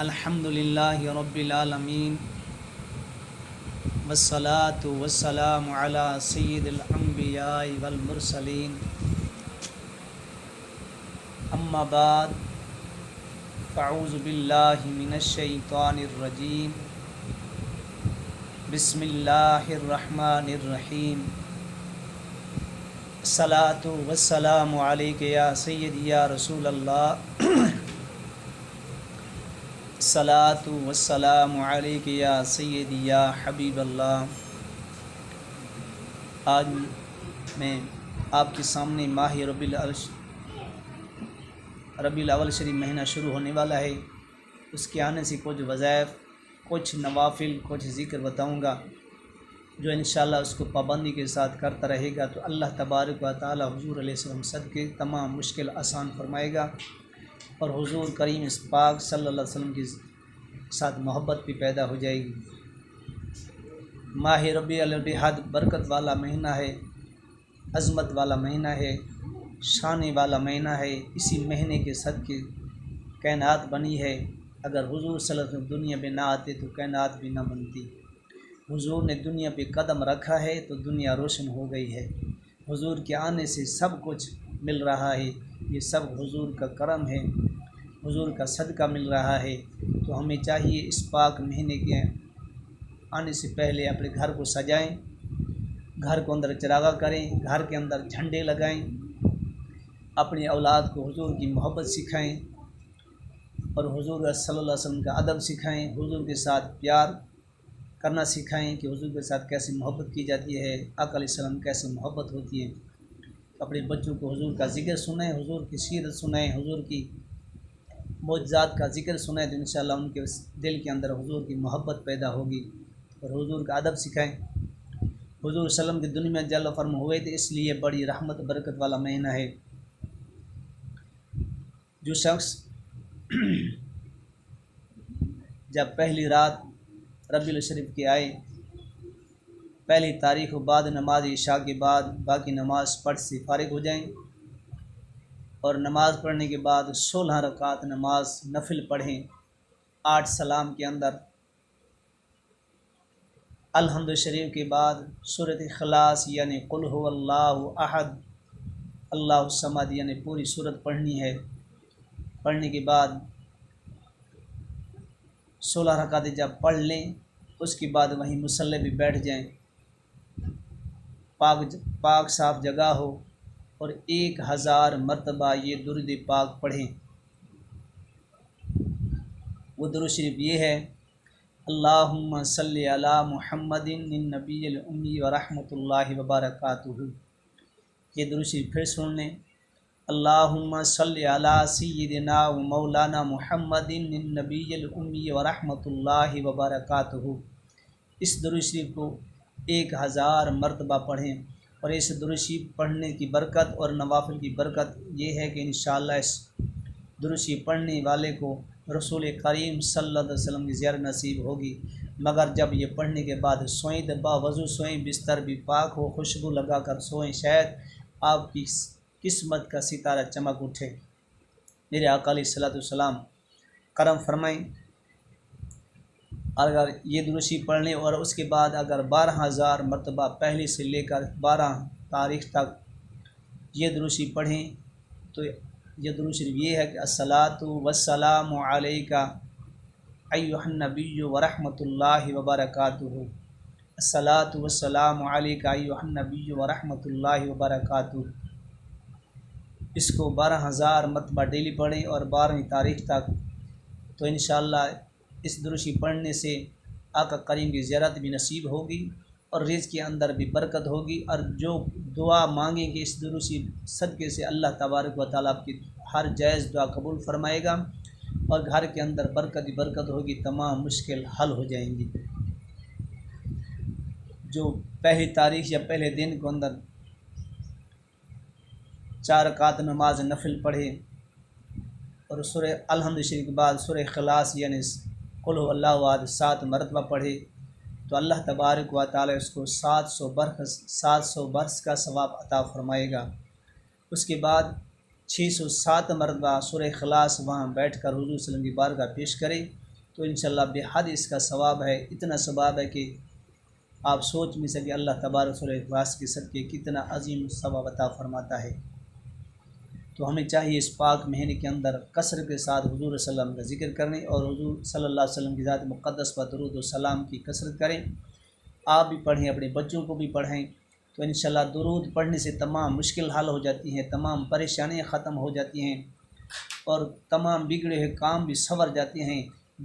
अल्हम्दुलिल्लाहि रब्बिल आलमीन वस्सलातु वस्सलामु अला सय्यिदिल अंबियाइ वल मुरसलीन अम्मा बाद फ़अऊज़ु बिल्लाहि मिनश शैतानिर रजीम बिस्मिल्लाहिर रहमानिर रहीम सलातु वस्सलामु अलैका या सय्यदी या रसूल अल्लाह सलातु वस्सलामु अलैका या सय्यदी या हबीब अल्लाह। आज मैं आपके सामने माह रबीउल अव्वल शरीफ महीना शुरू होने वाला है। उसके आने से कुछ वज़ाइफ, कुछ नवाफिल, कुछ ज़िक्र बताऊंगा जो इंशाअल्लाह उसको पाबंदी के साथ करता रहेगा तो अल्लाह तबारक व तआला हुज़ूर अलैहिस्सलाम सदके तमाम मुश्किल आसान फरमाएगा और हुज़ूर करीम पाक सल्लल्लाहु अलैहि वसल्लम के साथ मोहब्बत भी पैदा हो जाएगी। माह रबीउल बेहद बरकत वाला महीना है, अज़मत वाला महीना है, शान वाला महीना है। इसी महीने के सदके कायनात बनी है। अगर हुज़ूर सल्लल्लाहु अलैहि वसल्लम दुनिया में ना आते तो कायनात भी ना बनती। हुज़ूर ने दुनिया पे कदम रखा है तो दुनिया रोशन हो गई है। हुज़ूर के आने से सब कुछ मिल रहा है। ये सब हुज़ूर का करम है, हुज़ूर का सदका मिल रहा है। तो हमें चाहिए इस पाक महीने के आने से पहले अपने घर को सजाएं, घर को अंदर चिरागा करें, घर के अंदर झंडे लगाएं, अपनी औलाद को हुज़ूर की मोहब्बत सिखाएं और हुज़ूर सल्लल्लाहु अलैहि वसल्लम का अदब सिखाएं, हुज़ूर के साथ प्यार करना सिखाएं कि हुज़ूर के साथ कैसे मोहब्बत की जाती है, आका अलैहिस्सलाम कैसे मोहब्बत होती है। तो अपने बच्चों को हुज़ूर का ज़िक्र सुनाएं, हुज़ूर की सीरत सुनाएं, हुज़ूर की मौजज़ात का ज़िक्र सुनाएं तो इंशाअल्लाह उनके दिल के अंदर हुज़ूर की मोहब्बत पैदा होगी और हुज़ूर का अदब सिखाएं। हुज़ूर सल्लम की दुनिया में जल फर्म हुए थे, इसलिए बड़ी रहमत बरकत वाला महीना है। जो शख्स जब पहली रात रबीउल शरीफ के आए, पहली तारीख़ बाद नमाज इशा के बाद बाकी नमाज पढ़ से फारिग हो जाएं और नमाज़ पढ़ने के बाद 16 रकात नमाज नफिल पढ़ें। 8 सलाम के अंदर अल्हम्दु शरीफ के बाद सूरत इखलास यानी कुल हुवल्लाहु अहद अल्लाहु समद यानी पूरी सूरत पढ़नी है। पढ़ने के बाद 16 रकातें जब पढ़ लें उसके बाद वहीं मुसल्ले पे बैठ जाएं, पाक साफ़ जगह हो और 1000 मरतबा ये दुरूद पाक पढ़ें। वो दुरूद शरीफ ये है, अल्लाहुम्मा सल्ली अला मुहम्मदिन नबिय्यिल उम्मी व रहमतुल्लाहि व बरकातुहू। ये दुरूद शरीफ फिर सुन लें, अल्लाहुम्मा सल्ली अला सय्यिदिना व मौलाना मुहम्मदिन नबिय्यिल उम्मी व रहमतुल्लाहि व बरकातुहू। इस दुरूद शरीफ को 1000 मरतबा पढ़ें और इस दुरूद शरीफ पढ़ने की बरकत और नवाफिल की बरकत ये है कि इंशाअल्लाह इस दुरूद शरीफ पढ़ने वाले को रसूल करीम सल्लल्लाहु अलैहि वसल्लम की ज़ियारत नसीब होगी। मगर जब ये पढ़ने के बाद सोएं तो बावज़ू सोएं, बिस्तर भी पाक हो, खुशबू लगा कर सोएं, शायद आपकी किस्मत का सितारा चमक उठे। मेरे आका अलैहिस्सलाम करम फरमाएं। अगर ये दुरूद शरीफ पढ़ लें और उसके बाद अगर 12,000 मरतबा पहले से लेकर 12 तारीख़ तक ये दुरूद शरीफ पढ़ें तो ये दुरूद शरीफ ये है कि अस्सलातु वस्सलामु अलैका अय्युहन नबिय्यु व रहमतुल्लाहि व बरकातुहू। अस्सलातु वस्सलामु अलैका अय्युहन नबिय्यु व रहमतुल्लाहि व बरकातुहू। इसको 12,000 मरतबा डेली पढ़ें और 12वीं तारीख़ तक। तो इंशाअल्लाह इस दुरूद शरीफ पढ़ने से आका करीम की ज़ियारत भी नसीब होगी और रिज़्क़ के अंदर भी बरकत होगी और जो दुआ मांगेंगे इस दुरूद शरीफ सदक़े से अल्लाह तबारक व तआला आपकी हर जायज़ दुआ कबूल फरमाएगा और घर के अंदर बरकत ही बरकत होगी, तमाम मुश्किल हल हो जाएंगी। जो पहली तारीख़ या पहले दिन को अंदर 4 रकात नमाज नफिल पढ़े और सूरह अल्हम्दु शरीफ के बाद सूरह इखलास यानी कुल हुवल्लाहु अहद 7 मरतबा पढ़े तो अल्लाह तबारक व तआला उसको 700 बरस का सवाब अता फ़रमाएगा। उसके बाद 607 मरतबा सूरह इखलास वहाँ बैठ कर हुज़ूर सल्लल्लाहु अलैहि वसल्लम की बारगाह पेश करे तो इंशाअल्लाह बेहद इसका सवाब है। इतना सवाब है कि आप सोच नहीं सके अल्लाह तबारक सूरह इखलास के सदक़े कितना अजीम सवाब अता फरमाता है। तो हमें चाहिए इस पाक महीने के अंदर कसरत के साथ हुजूर सल्लल्लाहु अलैहि वसल्लम का ज़िक्र करने और हुजूर सल्लल्लाहु अलैहि वसल्लम की ज़ात मुक़द्दस पर दुरूद व सलाम की कसरत करें। आप भी पढ़ें, अपने बच्चों को भी पढ़ें, तो इंशाअल्लाह दुरूद पढ़ने से तमाम मुश्किल हल हो जाती हैं, तमाम परेशानियाँ ख़त्म हो जाती हैं और तमाम बिगड़े हुए काम भी संवर जाते हैं।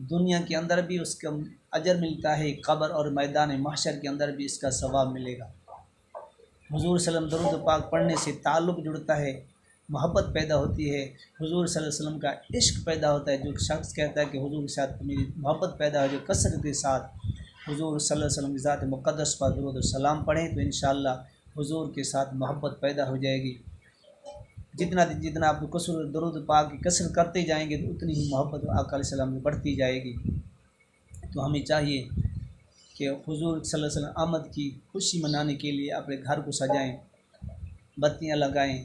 दुनिया के अंदर भी उसका अजर मिलता है, कब्र और मैदान महशर के अंदर भी इसका सवाब मिलेगा। हुजूर सल्लल्लाहु अलैहि वसल्लम दुरूद पाक पढ़ने से ताल्लुक़ जुड़ता है, मोहब्बत पैदा होती है, हुजूर सल्लल्लाहु अलैहि वसल्लम का इश्क पैदा होता है। जो शख्स कहता है कि हुजूर के साथ मेरी मोहब्बत पैदा हो, जो कसरत के साथ हुजूर सल्लल्लाहु अलैहि वसल्लम की ज़ात मुक़द्दस पर दुरूद व सलाम पढ़ें, तो इंशाअल्लाह हुजूर के साथ मोहब्बत पैदा हो जाएगी। जितना आप कसर दुरूद पाक की कसरत करते जाएंगे तो उतनी ही मोहब्बत आका अलैहिस्सलाम में बढ़ती जाएगी। तो हमें चाहिए कि हुजूर सल्लल्लाहु अलैहि वसल्लम आमद की खुशी मनाने के लिए अपने घर को सजाएं, बत्तियां लगाएं,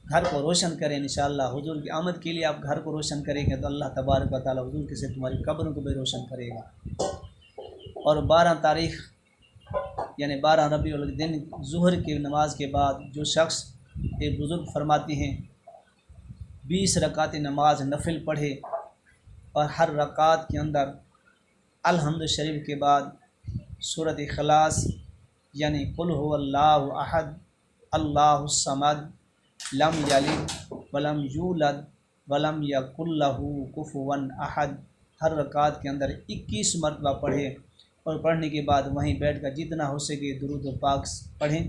घर को रोशन करें। इंशाअल्लाह हुजूर की आमद के लिए आप घर को रोशन करेंगे तो अल्लाह तबारक व तआला हुजूर के से तुम्हारी कब्रों को भी रोशन करेगा। और 12 तारीख़ यानी 12 रबीउल दिन ज़ुहर की नमाज के बाद जो शख्स एक बुज़ुर्ग फरमाते हैं 20 रकात नमाज नफिल पढ़े और हर रकात के अंदर अल्हम्द शरीफ के बाद सूरत इखलास यानी कुल हुवल्लाहु अहद अल्लाहुस समद लम यलिद वलम यूलद वलम यकुल लहू कुफुवन अहद हर रकात के अंदर 21 मरतबा पढ़े और पढ़ने के बाद वहीं बैठकर जितना हो सके दुरूद व पाक पढ़ें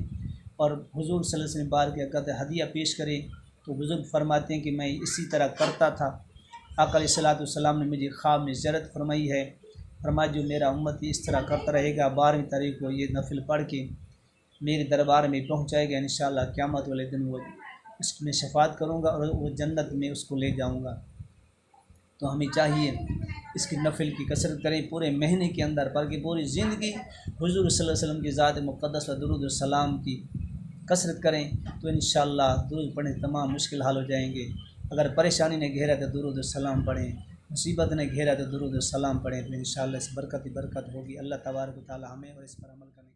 और हुजूर सल्लल्लाहु अलैहि वसल्लम बार के अगत हदिया पेश करें। तो बुज़ुर्ग फरमाते हैं कि मैं इसी तरह करता था। आका अलैहिस्सलातु वस्सलाम ने मुझे ख्वाब में ज़ियारत फरमाई है, फरमाया जो मेरा उम्मती इस तरह करता रहेगा 12वीं तारीख़ को ये नफिल पढ़ के मेरे दरबार में पहुँच जाएगा, इंशाअल्लाह क़यामत वाले दिन वो इसमें शफ़ाअत करूँगा और वो जन्नत में उसको ले जाऊँगा। तो हमें चाहिए इसकी नफिल की कसरत करें पूरे महीने के अंदर, बल्कि पूरी ज़िंदगी हुजूर सल्लल्लाहु अलैहि वसल्लम की ज़ात मुक़द्दस व दुरूद व सलाम की कसरत करें तो इंशाअल्लाह दुरूद पढ़ने तमाम मुश्किल हल हो जाएंगे। अगर परेशानी ने घेरा तो दुरूद व सलाम पढ़ें, मुसीबत ने घेरा तो दुरूद व सलाम पढ़ें, तो इंशाअल्लाह इस बरकत ही बरकत होगी। अल्लाह तबारक व तआला हमें और इस पर अमल करने